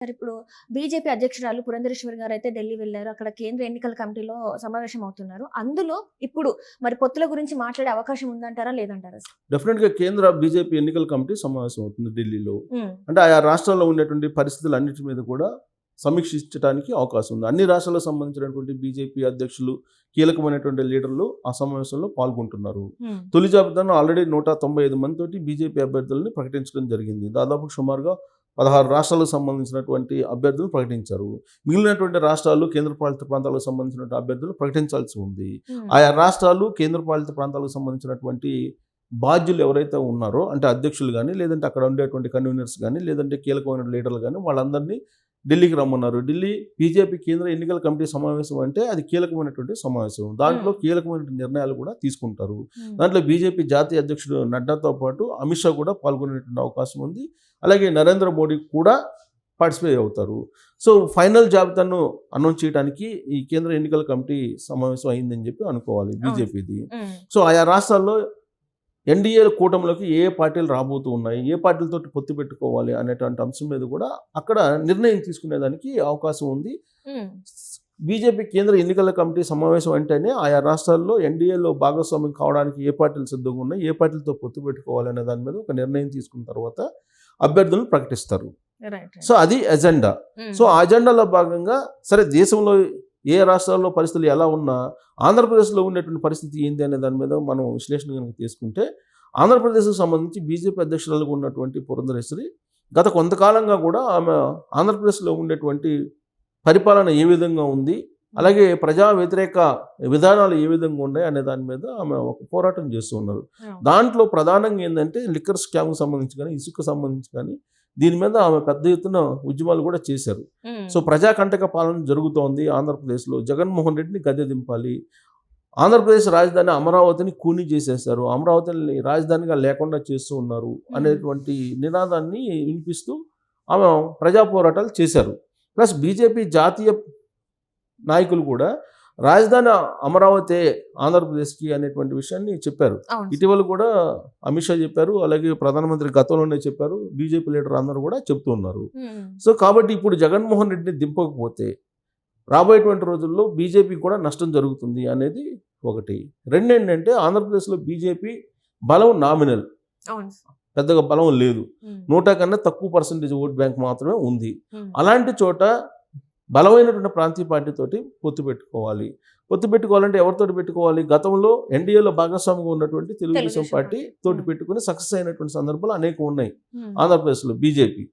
Sir ఇప్పుడు BJP అధ్యక్షురాలు పురంధరేశ్వరి గారు అయితే ఢిల్లీ వెళ్లారు. అక్కడ కేంద్ర ఎన్నికల కమిటీలో సమావేశం అవుతున్నారు. అందులో ఇప్పుడు మరి పొత్తుల గురించి మాట్లాడే అవకాశం ఉందంటారా లేదంటారా? డెఫినెట్ గా కేంద్ర బీజేపీ ఎన్నికల కమిటీ సమావేశం అవుతుంది ఢిల్లీలో. అంటే ఆయా రాష్ట్రాల్లో ఉండేటువంటి పరిస్థితులు అన్నిటి మీద కూడా సమీక్షించడానికి అవకాశం ఉంది. అన్ని రాష్ట్రాలకు సంబంధించినటువంటి బీజేపీ అధ్యక్షులు, కీలకమైనటువంటి లీడర్లు ఆ సమావేశంలో పాల్గొంటున్నారు. తొలి జాబితాను ఆల్రెడీ 195 మందితోటి బీజేపీ అభ్యర్థులను ప్రకటించడం జరిగింది. దాదాపు సుమారుగా 16 రాష్ట్రాలకు సంబంధించినటువంటి అభ్యర్థులు ప్రకటించారు. మిగిలినటువంటి రాష్ట్రాలు, కేంద్రపాలిత ప్రాంతాలకు సంబంధించినటువంటి అభ్యర్థులు ప్రకటించాల్సి ఉంది. ఆయా రాష్ట్రాలు, కేంద్రపాలిత ప్రాంతాలకు సంబంధించినటువంటి బాధ్యులు ఎవరైతే ఉన్నారో, అంటే అధ్యక్షులు కానీ, లేదంటే అక్కడ ఉండేటువంటి కన్వీనర్స్ కానీ, లేదంటే కీలకమైన లీడర్లు కానీ, వాళ్ళందరినీ ఢిల్లీకి రమ్మన్నారు. ఢిల్లీ బీజేపీ కేంద్ర ఎన్నికల కమిటీ సమావేశం అంటే అది కీలకమైనటువంటి సమావేశం. దాంట్లో కీలకమైన నిర్ణయాలు కూడా తీసుకుంటారు. దాంట్లో బీజేపీ జాతీయ అధ్యక్షుడు నడ్డాతో పాటు అమిత్ షా కూడా పాల్గొనేటువంటి అవకాశం ఉంది. అలాగే నరేంద్ర మోడీ కూడా పార్టిసిపేట్ అవుతారు. సో ఫైనల్ జాబితాను అనౌన్స్ చేయడానికి ఈ కేంద్ర ఎన్నికల కమిటీ సమావేశం అయిందని చెప్పి అనుకోవాలి బీజేపీది. సో ఆయా రాష్ట్రాల్లో ఎన్డీఏ కూటమిలోకి ఏ పార్టీలు రాబోతూ ఉన్నాయి, ఏ పార్టీలతో పొత్తు పెట్టుకోవాలి అనేటువంటి అంశం మీద కూడా అక్కడ నిర్ణయం తీసుకునేదానికి అవకాశం ఉంది. బీజేపీ కేంద్ర ఎన్నికల కమిటీ సమావేశం అంటేనే ఆయా రాష్ట్రాల్లో ఎన్డీఏలో భాగస్వామ్యం కావడానికి ఏ పార్టీలు సిద్ధంగా ఉన్నాయి, ఏ పార్టీలతో పొత్తు పెట్టుకోవాలి అనే దాని మీద ఒక నిర్ణయం తీసుకున్న తర్వాత అభ్యర్థులను ప్రకటిస్తారు. సో అది ఎజెండా. సో ఆ అజెండాలో భాగంగా సరే దేశంలో ఏ రాష్ట్రాల్లో పరిస్థితులు ఎలా ఉన్నా ఆంధ్రప్రదేశ్లో ఉండేటువంటి పరిస్థితి ఏంటి అనే దాని మీద మనం విశ్లేషణ కనుక తీసుకుంటే, ఆంధ్రప్రదేశ్కి సంబంధించి బీజేపీ అధ్యక్షురాలుగా ఉన్నటువంటి పురంధరేశ్వరి గత కొంతకాలంగా కూడా ఆమె ఆంధ్రప్రదేశ్లో ఉండేటువంటి పరిపాలన ఏ విధంగా ఉంది, అలాగే ప్రజా వ్యతిరేక విధానాలు ఏ విధంగా ఉన్నాయి అనే దాని మీద ఆమె ఒక పోరాటం చేస్తూ ఉన్నారు. దాంట్లో ప్రధానంగా ఏంటంటే లిక్కర్ స్కామ్కి సంబంధించి కానీ, ఇసుకు సంబంధించి కానీ దీని మీద ఆమె పెద్ద ఎత్తున ఉద్యమాలు కూడా చేశారు. సో ప్రజాకంటక పాలన జరుగుతోంది ఆంధ్రప్రదేశ్లో. జగన్మోహన్ రెడ్డిని గద్దె దింపాలి, ఆంధ్రప్రదేశ్ రాజధాని అమరావతిని కూని చేసేశారు, అమరావతిని రాజధానిగా లేకుండా చేస్తూ ఉన్నారు అనేటువంటి నినాదాన్ని వినిపిస్తూ ఆమె ప్రజా పోరాటాలు చేశారు. ప్లస్ బీజేపీ జాతీయ నాయకులు కూడా రాజధాని అమరావతి ఆంధ్రప్రదేశ్కి అనేటువంటి విషయాన్ని చెప్పారు. ఇటీవల కూడా అమిత్ షా చెప్పారు, అలాగే ప్రధానమంత్రి గతంలోనే చెప్పారు, బీజేపీ లీడర్ అందరూ కూడా చెప్తూ ఉన్నారు. సో కాబట్టి ఇప్పుడు జగన్మోహన్ రెడ్డిని దింపకపోతే రాబోయేటువంటి రోజుల్లో బీజేపీ కూడా నష్టం జరుగుతుంది అనేది ఒకటి. రెండు ఏంటంటే ఆంధ్రప్రదేశ్లో బీజేపీ బలం నామినల్, పెద్దగా బలం లేదు. 100 కన్నా తక్కువ పర్సెంటేజ్ ఓట్ బ్యాంక్ మాత్రమే ఉంది. అలాంటి చోట బలమైనటువంటి ప్రాంతీయ పార్టీతోటి పొత్తు పెట్టుకోవాలి. పొత్తు పెట్టుకోవాలంటే ఎవరితో పెట్టుకోవాలి? గతంలో ఎన్డీఏలో భాగస్వామిగా ఉన్నటువంటి తెలుగుదేశం పార్టీ తోటి పెట్టుకుని సక్సెస్ అయినటువంటి సందర్భాలు అనేకం ఉన్నాయి ఆంధ్రప్రదేశ్లో బీజేపీ.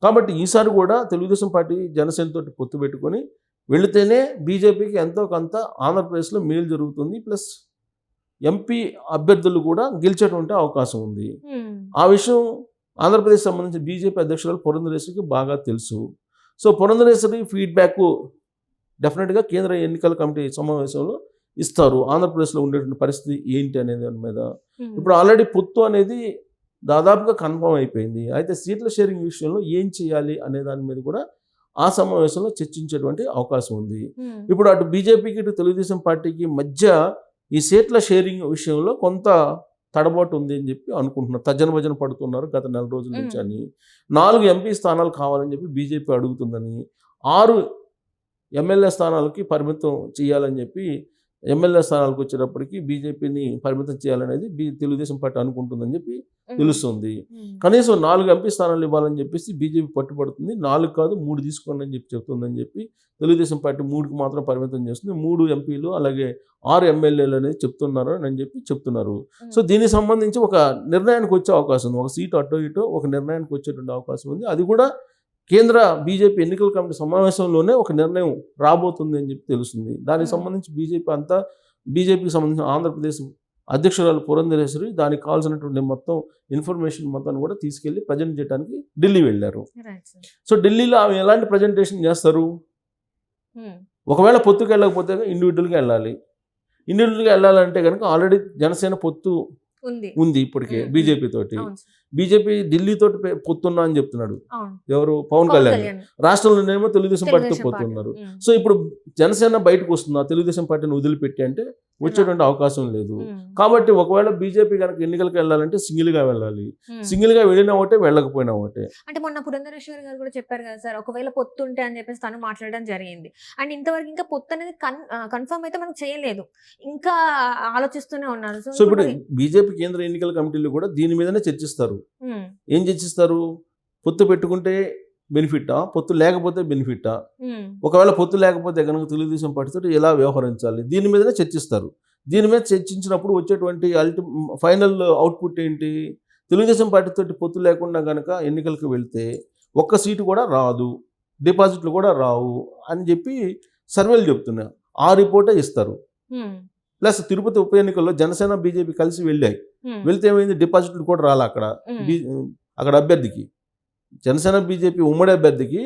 కాబట్టి ఈసారి కూడా తెలుగుదేశం పార్టీ జనసేన తోటి పొత్తు పెట్టుకొని వెళితేనే బీజేపీకి ఎంతో కొంత ఆంధ్రప్రదేశ్లో మేలు జరుగుతుంది. ప్లస్ ఎంపీ అభ్యర్థులు కూడా గెలిచేటువంటి అవకాశం ఉంది. ఆ విషయం ఆంధ్రప్రదేశ్ సంబంధించి బీజేపీ అధ్యక్షురాలు పురంధరేశ్వరికి బాగా తెలుసు. సో పురంధరేశ్వరి ఫీడ్బ్యాక్ డెఫినెట్గా కేంద్ర ఎన్నికల కమిటీ సమావేశంలో ఇస్తారు. ఆంధ్రప్రదేశ్లో ఉండేటువంటి పరిస్థితి ఏంటి అనే దాని మీద. ఇప్పుడు ఆల్రెడీ పొత్తు అనేది దాదాపుగా కన్ఫర్మ్ అయిపోయింది. అయితే సీట్ల షేరింగ్ విషయంలో ఏం చేయాలి అనే దాని మీద కూడా ఆ సమావేశంలో చర్చించేటువంటి అవకాశం ఉంది. ఇప్పుడు అటు బీజేపీకి ఇటు తెలుగుదేశం పార్టీకి మధ్య ఈ సీట్ల షేరింగ్ విషయంలో కొంత తడబాటు ఉంది అని చెప్పి అనుకుంటున్నారు. తర్జన భజన పడుతున్నారు గత నెల రోజుల నుంచి అని. 4 ఎంపీ స్థానాలు కావాలని చెప్పి బీజేపీ అడుగుతుందని, 6 ఎమ్మెల్యే స్థానాలకి పరిమితం చేయాలని చెప్పి, ఎమ్మెల్యే స్థానాలకు వచ్చేటప్పటికి బీజేపీని పరిమితం చేయాలనేది తెలుగుదేశం పార్టీ అనుకుంటుందని చెప్పి తెలుస్తుంది. కనీసం 4 ఎంపీ స్థానాలు ఇవ్వాలని చెప్పేసి బీజేపీ పట్టుబడుతుంది. 4 కాదు 3 తీసుకోండి అని చెప్పి చెప్తుందని చెప్పి తెలుగుదేశం పార్టీ 3కి మాత్రం పరిమితం చేస్తుంది. 3 ఎంపీలు అలాగే 6 ఎమ్మెల్యేలు అనేది చెప్తున్నారు అని చెప్పి చెప్తున్నారు. సో దీనికి సంబంధించి ఒక నిర్ణయానికి వచ్చే అవకాశం ఉంది. ఒక సీటు అటో ఇటో ఒక నిర్ణయానికి వచ్చేటువంటి అవకాశం ఉంది. అది కూడా కేంద్ర బీజేపీ ఎన్నికల కమిటీ సమావేశంలోనే ఒక నిర్ణయం రాబోతుంది అని చెప్పి తెలుస్తుంది. దానికి సంబంధించి బీజేపీకి సంబంధించిన ఆంధ్రప్రదేశ్ అధ్యక్షురాలు పురంధరేశ్వరి దానికి కావాల్సినటువంటి మొత్తం ఇన్ఫర్మేషన్ మొత్తాన్ని కూడా తీసుకెళ్లి ప్రజెంట్ చేయడానికి ఢిల్లీ వెళ్ళారు. సో ఢిల్లీలో ఆమె ఎలాంటి ప్రజెంటేషన్ చేస్తారు? ఒకవేళ పొత్తుకు వెళ్ళకపోతే ఇండివిజువల్గా వెళ్ళాలి. ఇండివిజువల్గా వెళ్ళాలంటే కనుక ఆల్రెడీ జనసేన పొత్తు ఉంది ఇప్పటికే బీజేపీ తోటి. బీజేపీ ఢిల్లీతో పొత్తున్నా అని చెప్తున్నాడు అవును. ఎవరు, పవన్ పవన్ కళ్యాణ్. కళ్యాణ్. రాష్ట్రంలోనేమో తెలుగుదేశం పార్టీతో తెలుగుదేశం పార్టీ. పొత్తున్నారు. ఉమ్. సో ఇప్పుడు జనసేన బయటకు వస్తుందా తెలుగుదేశం పార్టీని వదిలిపెట్టి అంటే వచ్చేటువంటి అవకాశం లేదు. ఉమ్. కాబట్టి ఒకవేళ బీజేపీ కనుక ఎన్నికలకు వెళ్ళాలంటే సింగిల్ గా వెళ్ళాలి. ఉమ్. సింగిల్ గా వెళ్ళినా ఒకటే, వెళ్ళకపోయినా ఒకటే. అంటే మొన్న పురంధరేశ్వరి గారు కూడా చెప్పారు కదా సార్, ఒకవేళ పొత్తు ఉంటే అని చెప్పేసి తను మాట్లాడడం జరిగింది. అండ్ ఇంతవరకు ఇంకా పొత్తు అనేది కన్ఫర్మ్ అయితే మనకు చేయలేదు, ఇంకా ఆలోచిస్తూనే ఉన్నారు. సో ఇప్పుడు బీజేపీ కేంద్ర ఎన్నికల కమిటీలు కూడా దీని మీదనే చర్చిస్తారు. ఏం చర్చిస్తారు? పొత్తు పెట్టుకుంటే బెనిఫిటా, పొత్తు లేకపోతే బెనిఫిటా, ఒకవేళ పొత్తు లేకపోతే కనుక తెలుగుదేశం పార్టీతో ఎలా వ్యవహరించాలి, దీని మీదనే చర్చిస్తారు. దీని మీద చర్చించినప్పుడు వచ్చేటువంటి ఫైనల్ అవుట్పుట్ ఏంటి? తెలుగుదేశం పార్టీతో పొత్తు లేకుండా కనుక ఎన్నికలకు వెళ్తే ఒక్క సీటు కూడా రాదు, డిపాజిట్లు కూడా రావు అని చెప్పి సర్వేలు చెప్తున్నాయి. ఆ రిపోర్టే ఇస్తారు. ప్లస్ తిరుపతి ఉప ఎన్నికల్లో జనసేన బీజేపీ కలిసి వెళ్ళాయి. వెళ్తే ఏమైంది? డిపాజిట్లు కూడా రాలే అక్కడ అభ్యర్థికి. జనసేన బీజేపీ ఉమ్మడి అభ్యర్థికి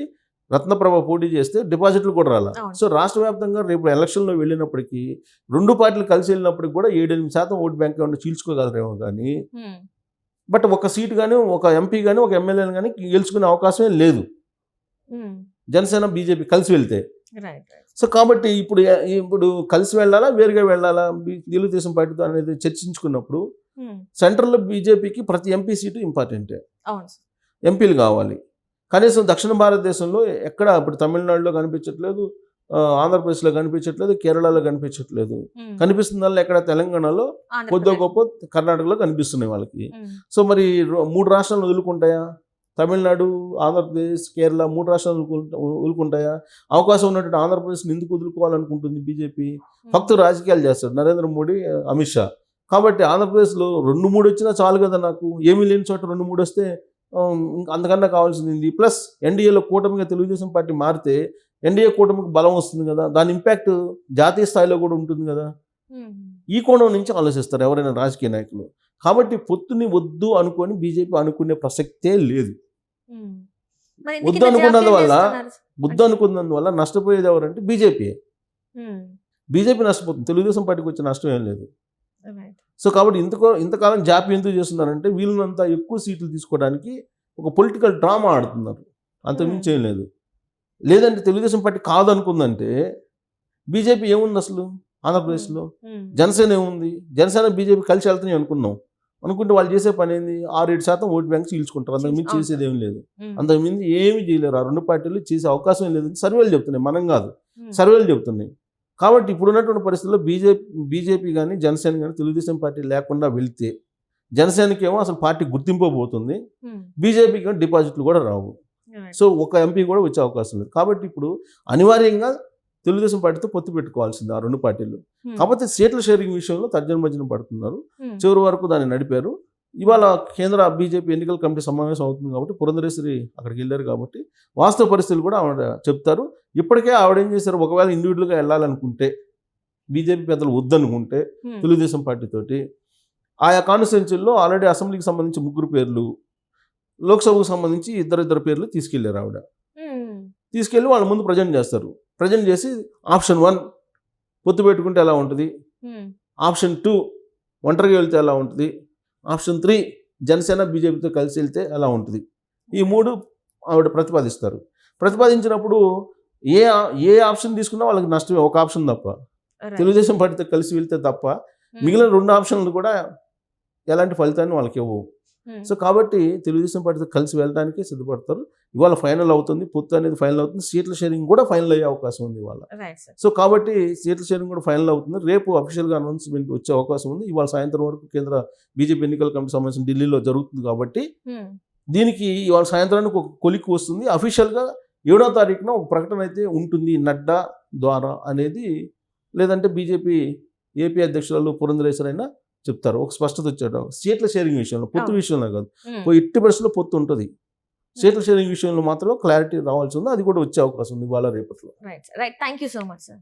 రత్నప్రభ పోటీ చేస్తే డిపాజిట్లు కూడా రాలా. సో రాష్ట్ర వ్యాప్తంగా రేపు ఎలక్షన్లో వెళ్ళినప్పటికీ రెండు పార్టీలు కలిసి వెళ్ళినప్పటికి కూడా 7-8% ఓటు బ్యాంక్ ఏమన్నా చీల్చుకోగలరేమో కానీ, బట్ ఒక సీటు కానీ, ఒక ఎంపీ కానీ, ఒక ఎమ్మెల్యేని కానీ గెలుచుకునే అవకాశమే లేదు జనసేన బీజేపీ కలిసి వెళ్తే. సో కాబట్టి ఇప్పుడు కలిసి వెళ్ళాలా, వేరుగా వెళ్ళాలా తెలుగుదేశం పార్టీతో అనేది చర్చించుకున్నప్పుడు సెంట్రల్లో బీజేపీకి ప్రతి ఎంపీ సీటు ఇంపార్టెంటే. ఎంపీలు కావాలి. కనీసం దక్షిణ భారతదేశంలో ఎక్కడ ఇప్పుడు తమిళనాడులో కనిపించట్లేదు, ఆంధ్రప్రదేశ్లో కనిపించట్లేదు, కేరళలో కనిపించట్లేదు. కనిపిస్తుందల్లా ఎక్కడ తెలంగాణలో, కొద్దిగా గొప్ప కర్ణాటకలో కనిపిస్తున్నాయి వాళ్ళకి. సో మరి 3 రాష్ట్రాలను వదులుకుంటాయా? తమిళనాడు, ఆంధ్రప్రదేశ్, కేరళ 3 రాష్ట్రాలు వదులుకుంటాయా? అవకాశం ఉన్నటువంటి ఆంధ్రప్రదేశ్ని ఎందుకు వదులుకోవాలనుకుంటుంది బీజేపీ? భక్తు రాజకీయాలు చేస్తాడు నరేంద్ర మోడీ, అమిత్ షా. కాబట్టి ఆంధ్రప్రదేశ్లో 2-3 వచ్చినా చాలు కదా నాకు, ఏమీ లేని చోట 2-3 వస్తే అంతకన్నా కావాల్సింది. ప్లస్ ఎన్డీఏలో కూటమిగా తెలుగుదేశం పార్టీ మారితే ఎన్డీఏ కూటమికి బలం వస్తుంది కదా, దాని ఇంపాక్ట్ జాతీయ స్థాయిలో కూడా ఉంటుంది కదా. ఈ కోణం నుంచి ఆలోచిస్తారు ఎవరైనా రాజకీయ నాయకులు. కాబట్టి పొత్తుని వద్దు అనుకొని బీజేపీ అనుకునే ప్రసక్తే లేదు. వద్దు అనుకున్నందువల్ల నష్టపోయేది ఎవరంటే బీజేపీ. బీజేపీ నష్టపోతుంది, తెలుగుదేశం పార్టీకి వచ్చే నష్టం ఏం లేదు. సో కాబట్టి ఇంతకాలం జాప్యం ఎందుకు చేస్తున్నారంటే వీళ్ళనంతా ఎక్కువ సీట్లు తీసుకోవడానికి ఒక పొలిటికల్ డ్రామా ఆడుతున్నారు, అంతకుమించి ఏం లేదు. లేదంటే తెలుగుదేశం పార్టీ కాదనుకుందంటే బీజేపీ ఏముంది అసలు ఆంధ్రప్రదేశ్లో? జనసేన ఏముంది? జనసేన బీజేపీ కలిసి వెళ్తున్నాయి అనుకుంటే వాళ్ళు చేసే పని ఏంది? 6-7% ఓటు బ్యాంక్ చీల్చుకుంటారు, అంతకుమించి చేసేది ఏం లేదు. అంతకుమించి ఏమి చేయలేరు ఆ రెండు పార్టీలు, చేసే అవకాశం ఏం లేదు. సర్వేలు చెప్తున్నాయి, మనం కాదు, సర్వేలు చెప్తున్నాయి. కాబట్టి ఇప్పుడున్నటువంటి పరిస్థితుల్లో బీజేపీ కానీ జనసేన కానీ తెలుగుదేశం పార్టీ లేకుండా వెళ్తే జనసేనకి ఏమో అసలు పార్టీ గుర్తింపబోతుంది, బీజేపీకి డిపాజిట్లు కూడా రావు. సో ఒక ఎంపీ కూడా వచ్చే అవకాశం లేదు. కాబట్టి ఇప్పుడు అనివార్యంగా తెలుగుదేశం పార్టీతో పొత్తు పెట్టుకోవాల్సింది ఆ రెండు పార్టీలు. కాకపోతే సీట్ల షేరింగ్ విషయంలో తర్జన పడుతున్నారు, చివరి వరకు దాన్ని నడిపారు. ఇవాళ కేంద్ర బీజేపీ ఎన్నికల కమిటీ సమావేశం అవుతుంది కాబట్టి పురంధరేశ్వరి అక్కడికి వెళ్ళారు కాబట్టి వాస్తవ పరిస్థితులు కూడా ఆవిడ చెప్తారు. ఇప్పటికే ఆవిడ ఏం చేశారు, ఒకవేళ ఇండివిజువల్గా వెళ్ళాలనుకుంటే బీజేపీ పెద్దలు వద్దనుకుంటే తెలుగుదేశం పార్టీతోటి ఆయా కాన్స్టిట్యున్సీల్లో ఆల్రెడీ అసెంబ్లీకి సంబంధించి 3 పేర్లు, లోక్సభకు సంబంధించి ఇద్దరు పేర్లు తీసుకెళ్లారు. ఆవిడ తీసుకెళ్ళి వాళ్ళ ముందు ప్రజెంట్ చేస్తారు. ప్రజెంట్ చేసి ఆప్షన్ 1 పొత్తు పెట్టుకుంటే ఎలా ఉంటుంది, ఆప్షన్ 2 ఒంటరిగా వెళ్తే ఎలా ఉంటుంది, ఆప్షన్ 3 జనసేన బీజేపీతో కలిసి వెళ్తే ఎలా ఉంటుంది, ఈ 3 ఆవిడ ప్రతిపాదించినప్పుడు ఏ ఆప్షన్ తీసుకున్నా వాళ్ళకి నష్టమే, ఒక ఆప్షన్ తప్ప, తెలుగుదేశం పార్టీతో కలిసి వెళ్తే తప్ప మిగిలిన 2 ఆప్షన్లు కూడా ఎలాంటి ఫలితాన్ని వాళ్ళకి ఇవ్వవు. సో కాబట్టి తెలుగుదేశం పార్టీతో కలిసి వెళ్ళడానికి సిద్ధపడతారు. ఇవాళ ఫైనల్ అవుతుంది, పొత్తు అనేది ఫైనల్ అవుతుంది, సీట్ల షేరింగ్ కూడా ఫైనల్ అయ్యే అవకాశం ఉంది ఇవాళ. సో కాబట్టి సీట్ల షేరింగ్ కూడా ఫైనల్ అవుతుంది. రేపు అఫీషియల్గా అనౌన్స్మెంట్ వచ్చే అవకాశం ఉంది. ఇవాళ సాయంత్రం వరకు కేంద్ర బీజేపీ ఎన్నికల కమిటీ సమావేశం ఢిల్లీలో జరుగుతుంది కాబట్టి దీనికి ఇవాళ సాయంత్రానికి ఒక కొలిక్కి వస్తుంది. అఫీషియల్గా 7వ తారీఖున ఒక ప్రకటన అయితే ఉంటుంది నడ్డా ద్వారా అనేది, లేదంటే బీజేపీ ఏపీ అధ్యక్షురాలు పురంధరేశ్వరి అయినా చెప్తారు. ఒక స్పష్టత వచ్చాడు సీట్ల షేరింగ్ విషయంలో, పొత్తు విషయంలో కాదు, ఎట్టి పరిస్థితుల్లో పొత్తు ఉంటుంది. సీట్ల షేరింగ్ విషయంలో మాత్రం క్లారిటీ రావాల్సి ఉంది, అది కూడా వచ్చే అవకాశం ఉంది ఇవాళ రేపట్లో. Right. Thank you so much sir.